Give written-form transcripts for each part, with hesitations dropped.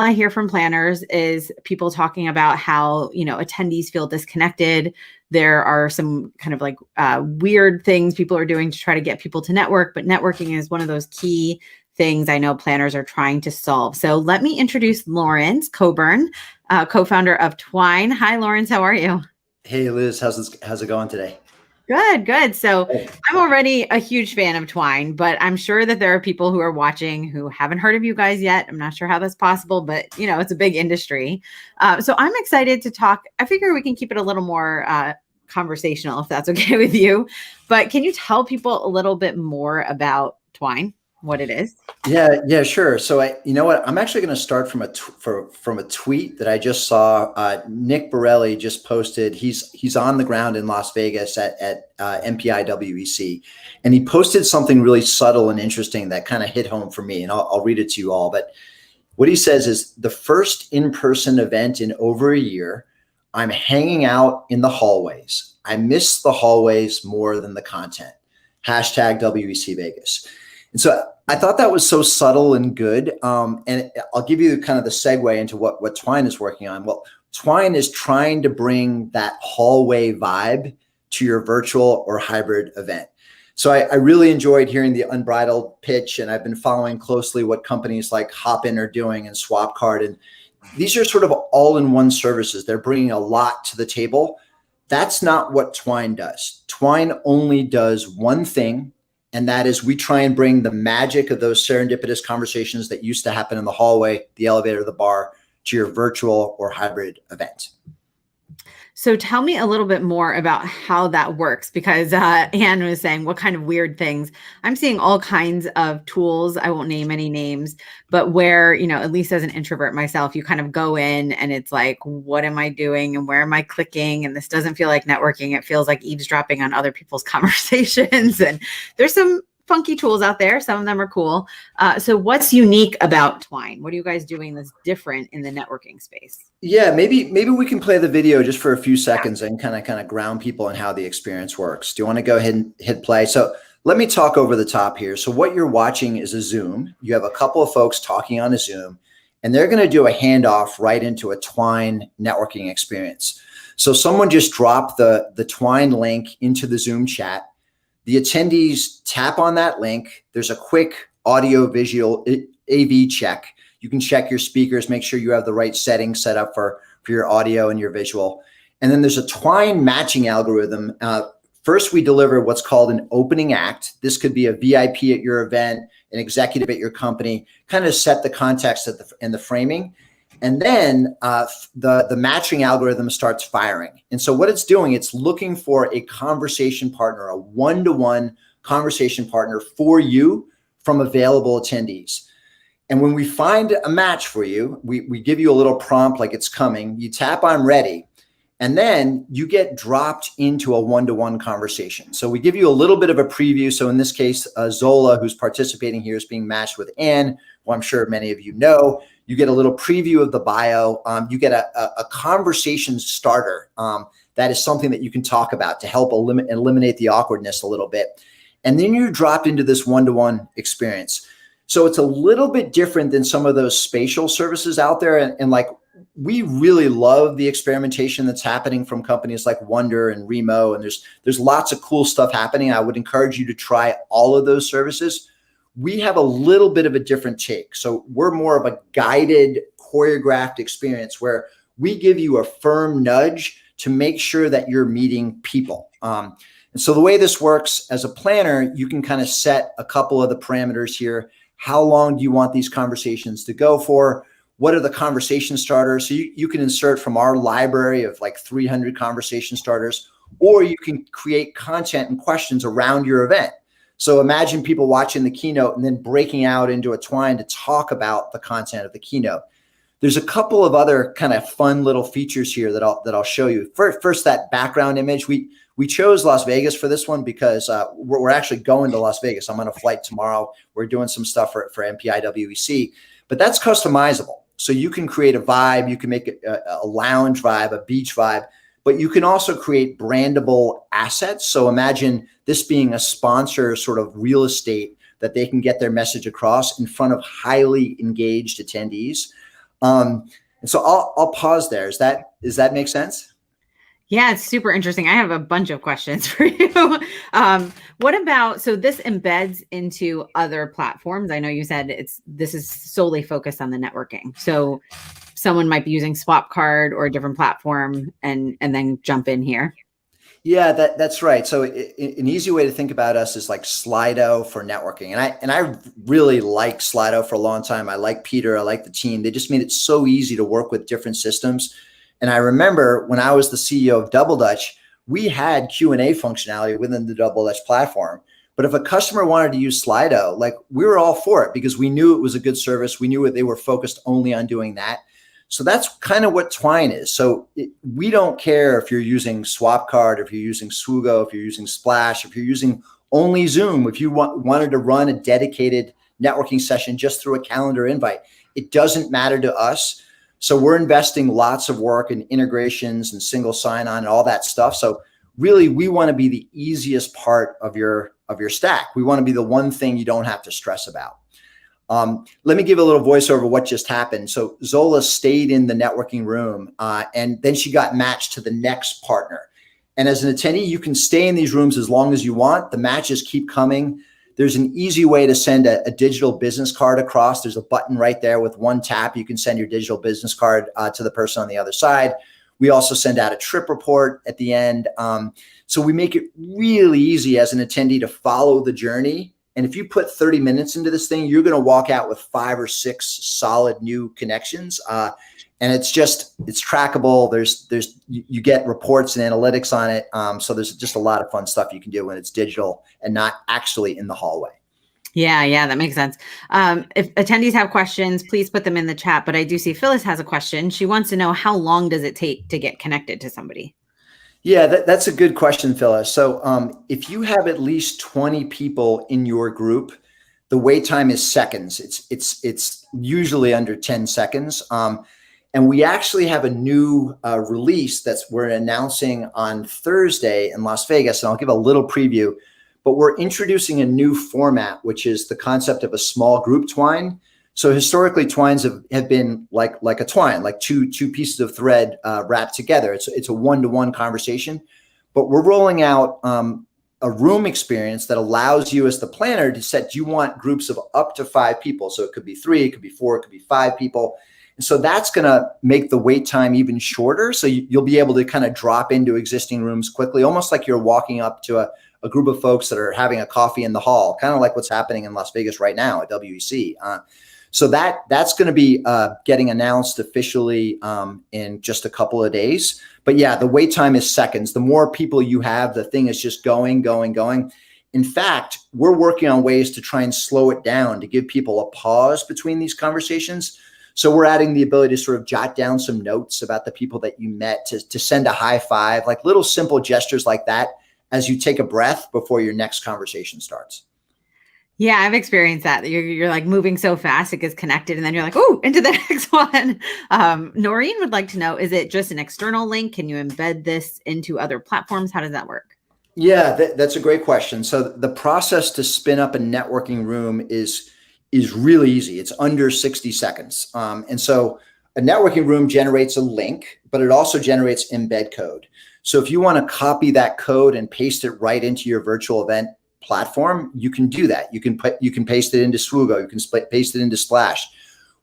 I hear from planners is people talking about how, attendees feel disconnected. There are some kind of like weird things people are doing to try to get people to network, but networking is one of those key things I know planners are trying to solve. So let me introduce Lawrence Coburn, co-founder of Twine. Hi, Lawrence. How are you? Hey Liz, how's it going today? Good, good. So Hey. I'm already a huge fan of Twine, but I'm sure that there are people who are watching who haven't heard of you guys yet. I'm not sure how that's possible, but it's a big industry. So I'm excited to talk. I figure we can keep it a little more conversational if that's okay with you. But can you tell people a little bit more about Twine, what it is? Yeah, sure. So you know what? I'm actually going to start from a tweet that I just saw. Nick Borelli just posted. He's on the ground in Las Vegas at MPI and he posted something really subtle and interesting that kind of hit home for me. And I'll read it to you all. But what he says is the first in-person event in over a year. I'm hanging out in the hallways. I miss the hallways more than the content. Hashtag WEC Vegas. And so I thought that was so subtle and good. And I'll give you kind of the segue into what Twine is working on. Well, Twine is trying to bring that hallway vibe to your virtual or hybrid event. So I really enjoyed hearing the unbridled pitch, and I've been following closely what companies like Hopin are doing and SwapCard. And these are sort of all-in-one services. They're bringing a lot to the table. That's not what Twine does. Twine only does one thing, and that is we try and bring the magic of those serendipitous conversations that used to happen in the hallway, the elevator, the bar, to your virtual or hybrid event. So tell me a little bit more about how that works, because Anne was saying what kind of weird things. I'm seeing all kinds of tools. I won't name any names, but where, at least as an introvert myself, you kind of go in and it's like, what am I doing and where am I clicking? And this doesn't feel like networking. It feels like eavesdropping on other people's conversations. And there's some funky tools out there. Some of them are cool. So what's unique about Twine? What are you guys doing that's different in the networking space? Yeah, maybe we can play the video just for a few seconds and kind of ground people in how the experience works. Do you want to go ahead and hit play? So let me talk over the top here. So what you're watching is a Zoom. You have a couple of folks talking on a Zoom, and they're going to do a handoff right into a Twine networking experience. So someone just dropped the Twine link into the Zoom chat. The attendees tap on that link. There's a quick audio visual AV check. You can check your speakers, make sure you have the right settings set up for your audio and your visual. And then there's a Twine matching algorithm. First, we deliver what's called an opening act. This could be a VIP at your event, an executive at your company, kind of set the context and the framing. And then the matching algorithm starts firing. And so what it's doing, it's looking for a conversation partner, a one-to-one conversation partner for you from available attendees. And when we find a match for you, we give you a little prompt like it's coming. You tap on ready, and then you get dropped into a one-to-one conversation. So we give you a little bit of a preview. So in this case, Zola, who's participating here, is being matched with Anne, who I'm sure many of you know. You get a little preview of the bio. You get a conversation starter. That is something that you can talk about to help eliminate the awkwardness a little bit. And then you're dropped into this one-to-one experience. So it's a little bit different than some of those spatial services out there. And like, we really love the experimentation that's happening from companies like Wonder and Remo. And there's lots of cool stuff happening. I would encourage you to try all of those services. We have a little bit of a different take. So we're more of a guided, choreographed experience where we give you a firm nudge to make sure that you're meeting people. And so the way this works as a planner, you can kind of set a couple of the parameters here. How long do you want these conversations to go for? What are the conversation starters? So you can insert from our library of like 300 conversation starters, or you can create content and questions around your event. So imagine people watching the keynote and then breaking out into a Twine to talk about the content of the keynote. There's a couple of other kind of fun little features here that I'll show you. First, that background image. We chose Las Vegas for this one because we're actually going to Las Vegas. I'm on a flight tomorrow. We're doing some stuff for MPI WEC, but that's customizable. So you can create a vibe. You can make a lounge vibe, a beach vibe, but you can also create brandable assets. So imagine this being a sponsor sort of real estate that they can get their message across in front of highly engaged attendees. And so I'll pause there. Does that make sense? Yeah, it's super interesting. I have a bunch of questions for you. What about, so this embeds into other platforms. I know you said this is solely focused on the networking. So someone might be using Swap Card or a different platform and then jump in here. Yeah, that's right. So an easy way to think about us is like Slido for networking. And I really like Slido for a long time. I like Peter, I like the team. They just made it so easy to work with different systems. And I remember when I was the CEO of Double Dutch, we had Q&A functionality within the Double Dutch platform. But if a customer wanted to use Slido, like we were all for it because we knew it was a good service. We knew they were focused only on doing that. So that's kind of what Twine is. So we don't care if you're using SwapCard, if you're using Swoogo, if you're using Splash, if you're using only Zoom, if you wanted to run a dedicated networking session just through a calendar invite, it doesn't matter to us. So we're investing lots of work in integrations and single sign-on and all that stuff. So really, we want to be the easiest part of your stack. We want to be the one thing you don't have to stress about. Let me give a little voiceover of what just happened. So Zola stayed in the networking room and then she got matched to the next partner. And as an attendee, you can stay in these rooms as long as you want. The matches keep coming. There's an easy way to send a digital business card across. There's a button right there with one tap. You can send your digital business card to the person on the other side. We also send out a trip report at the end. So we make it really easy as an attendee to follow the journey. And if you put 30 minutes into this thing, you're going to walk out with 5 or 6 solid new connections. And it's trackable. You get reports and analytics on it. So there's just a lot of fun stuff you can do when it's digital and not actually in the hallway. Yeah, that makes sense. If attendees have questions, please put them in the chat. But I do see Phyllis has a question. She wants to know, how long does it take to get connected to somebody? Yeah, that's a good question, Phyllis. So if you have at least 20 people in your group, the wait time is seconds. It's usually under 10 seconds. And we actually have a new release we're announcing on Thursday in Las Vegas. And I'll give a little preview, but we're introducing a new format, which is the concept of a small group twine. So historically, twines have been like a twine, like two pieces of thread wrapped together. It's a one-to-one conversation, but we're rolling out a room experience that allows you as the planner to set, do you want groups of up to 5 people? So it could be 3, it could be 4, it could be 5 people. And so that's going to make the wait time even shorter. So you'll be able to kind of drop into existing rooms quickly, almost like you're walking up to a group of folks that are having a coffee in the hall, kind of like what's happening in Las Vegas right now at WEC. So that's going to be getting announced officially in just a couple of days. But yeah, the wait time is seconds. The more people you have, the thing is just going. In fact, we're working on ways to try and slow it down, to give people a pause between these conversations. So we're adding the ability to sort of jot down some notes about the people that you met, to send a high five, like little simple gestures like that as you take a breath before your next conversation starts. Yeah, I've experienced that. You're like moving so fast, it gets connected, and then you're like, oh, into the next one. Noreen would like to know, is it just an external link? Can you embed this into other platforms? How does that work? Yeah, that's a great question. So the process to spin up a networking room is really easy. It's under 60 seconds. And so a networking room generates a link, but it also generates embed code. So if you want to copy that code and paste it right into your virtual event platform, you can do that. You can paste it into Swoogo. You can paste it into Splash.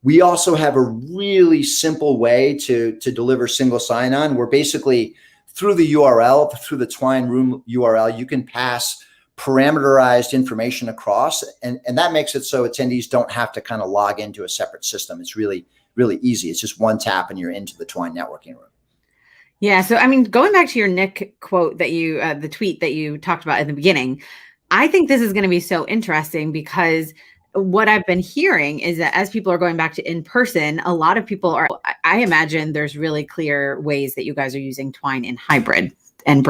We also have a really simple way to deliver single sign-on, where basically through the URL, through the Twine room URL, you can pass parameterized information across, and that makes it so attendees don't have to kind of log into a separate system. It's really, really easy. It's just one tap and you're into the Twine networking room. Yeah. So, I mean, going back to your Nick quote that the tweet that you talked about at the beginning, I think this is going to be so interesting, because what I've been hearing is that as people are going back to in person, a lot of people I imagine there's really clear ways that you guys are using Twine in hybrid and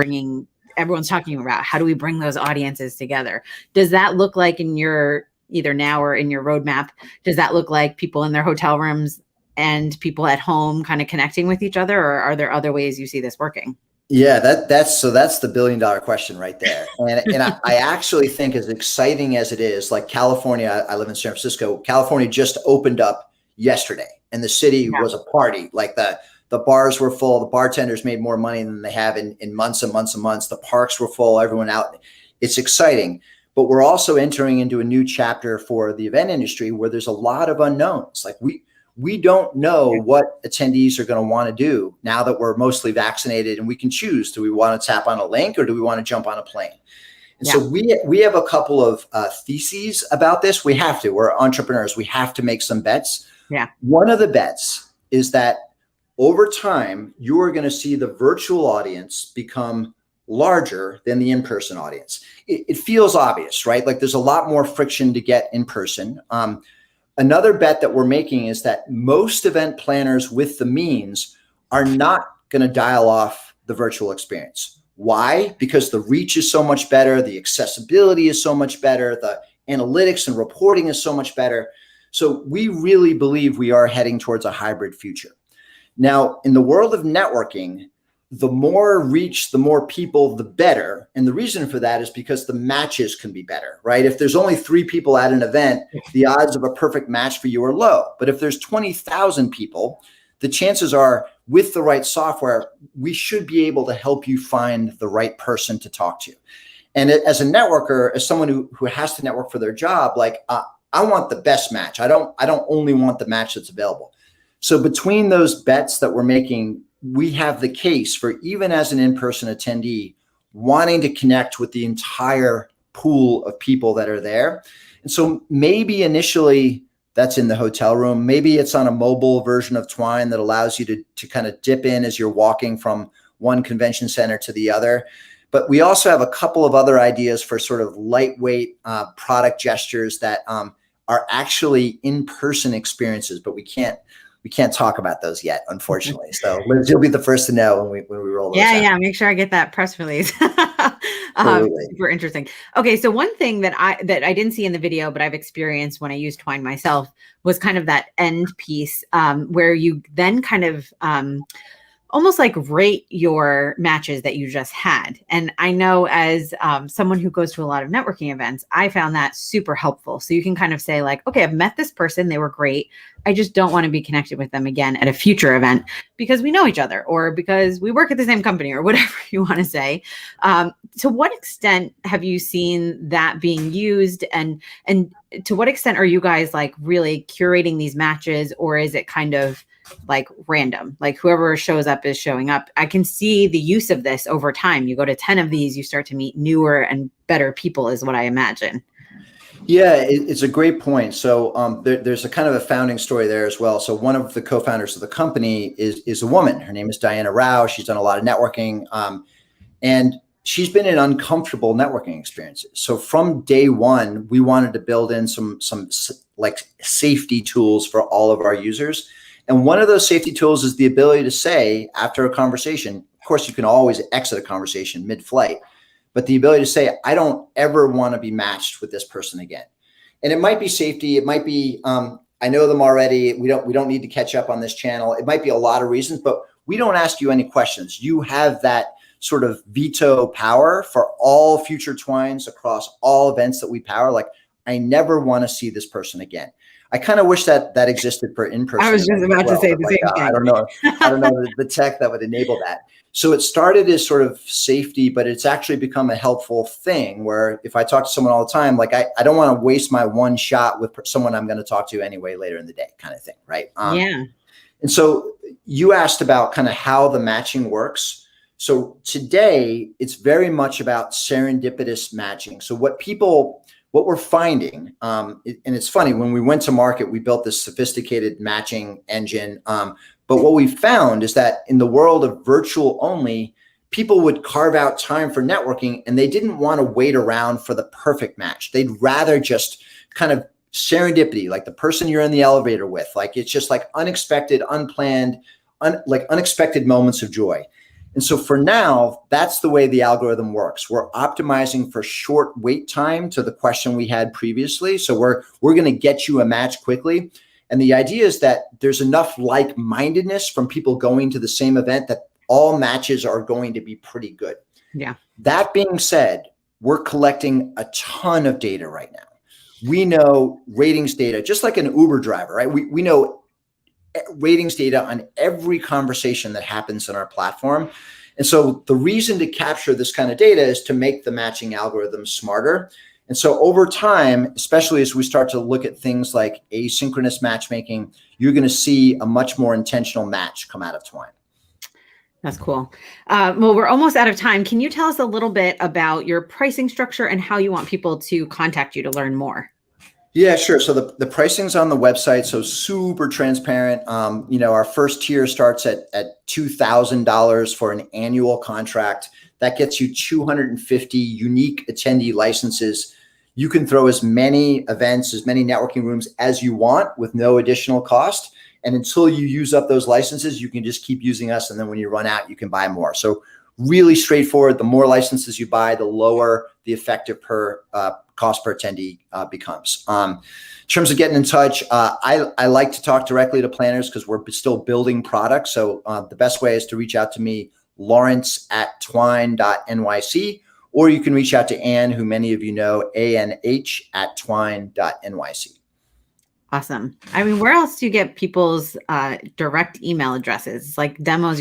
everyone's talking about, how do we bring those audiences together? Does that look like in your, either now or in your roadmap, does that look like people in their hotel rooms and people at home kind of connecting with each other, or are there other ways you see this working? Yeah, that's the $1 billion question right there. And I actually think, as exciting as it is, like California, I live in San Francisco, California just opened up yesterday. and the city Yeah. was a party. Like the bars were full. The bartenders made more money than they have in months and months and months. The parks were full. Everyone out. It's exciting. But we're also entering into a new chapter for the event industry where there's a lot of unknowns. Like we don't know what attendees are going to want to do now that we're mostly vaccinated and we can choose. Do we want to tap on a link or do we want to jump on a plane? And so we have a couple of theses about this. We have to. We're entrepreneurs. We have to make some bets. Yeah. One of the bets is that over time, you are going to see the virtual audience become larger than the in-person audience. It feels obvious, right? Like there's a lot more friction to get in person. Another bet that we're making is that most event planners with the means are not going to dial off the virtual experience. Why? Because the reach is so much better. The accessibility is so much better. The analytics and reporting is so much better. So we really believe we are heading towards a hybrid future. Now, in the world of networking, the more reach, the more people, the better. And the reason for that is because the matches can be better, right? If there's only 3 people at an event, the odds of a perfect match for you are low. But if there's 20,000 people, the chances are with the right software, we should be able to help you find the right person to talk to. And as a networker, as someone who has to network for their job, like I want the best match. I don't only want the match that's available. So between those bets that we're making, we have the case for even as an in-person attendee wanting to connect with the entire pool of people that are there. And so maybe initially that's in the hotel room. Maybe it's on a mobile version of Twine that allows you to kind of dip in as you're walking from one convention center to the other. But we also have a couple of other ideas for sort of lightweight product gestures that are actually in-person experiences, but we can't talk about those yet, unfortunately. So Liz, you'll be the first to know when we roll those out. Yeah. Make sure I get that press release. Super interesting. Okay. So one thing that I didn't see in the video, but I've experienced when I used Twine myself was kind of that end piece where you then kind of almost like rate your matches that you just had. And I know as someone who goes to a lot of networking events, I found that super helpful. So you can kind of say like, okay, I've met this person. They were great. I just don't want to be connected with them again at a future event because we know each other or because we work at the same company or whatever you want to say. To what extent have you seen that being used? And to what extent are you guys like really curating these matches, or is it kind of like random, like whoever shows up is showing up? I can see the use of this over time. You go to 10 of these, you start to meet newer and better people is what I imagine. Yeah, it's a great point. So there's a kind of a founding story there as well. So one of the co-founders of the company is a woman. Her name is Diana Rao. She's done a lot of networking and she's been in uncomfortable networking experiences. So from day one, we wanted to build in some like safety tools for all of our users. And one of those safety tools is the ability to say after a conversation, of course, you can always exit a conversation mid-flight, but the ability to say, I don't ever want to be matched with this person again. And it might be safety. It might be, I know them already. We don't need to catch up on this channel. It might be a lot of reasons, but we don't ask you any questions. You have that sort of veto power for all future Twines across all events that we power. Like, I never want to see this person again. I kind of wish that existed for in-person. I was just about to say the same thing. I don't know the tech that would enable that. So it started as sort of safety, but it's actually become a helpful thing where if I talk to someone all the time, like I don't want to waste my one shot with someone I'm going to talk to anyway later in the day kind of thing, right? Yeah. And so you asked about kind of how the matching works. So today it's very much about serendipitous matching. So what we're finding, and it's funny, when we went to market, we built this sophisticated matching engine. But what we found is that in the world of virtual only, people would carve out time for networking and they didn't want to wait around for the perfect match. They'd rather just kind of serendipity, like the person you're in the elevator with, like it's just like unexpected, unplanned, like unexpected moments of joy. And so for now, that's the way the algorithm works. We're optimizing for short wait time to the question we had previously. So we're going to get you a match quickly. And the idea is that there's enough like-mindedness from people going to the same event that all matches are going to be pretty good. Yeah. That being said, we're collecting a ton of data right now. We know ratings data, just like an Uber driver, right? We know ratings data on every conversation that happens in our platform. And so the reason to capture this kind of data is to make the matching algorithms smarter. And so over time, especially as we start to look at things like asynchronous matchmaking, you're going to see a much more intentional match come out of Twine. That's cool. Well, we're almost out of time. Can you tell us a little bit about your pricing structure and how you want people to contact you to learn more? Yeah, sure. So the pricing's on the website, so super transparent. Our first tier starts at $2,000 for an annual contract. That gets you 250 unique attendee licenses. You can throw as many events, as many networking rooms as you want with no additional cost. And until you use up those licenses, you can just keep using us. And then when you run out, you can buy more. So really straightforward. The more licenses you buy, the lower the effective cost per attendee becomes. In terms of getting in touch, I like to talk directly to planners because we're still building products. So the best way is to reach out to me, Lawrence@twine.nyc, or you can reach out to Ann, who many of you know, ANH@twine.nyc. Awesome. I mean, where else do you get people's direct email addresses? Like demos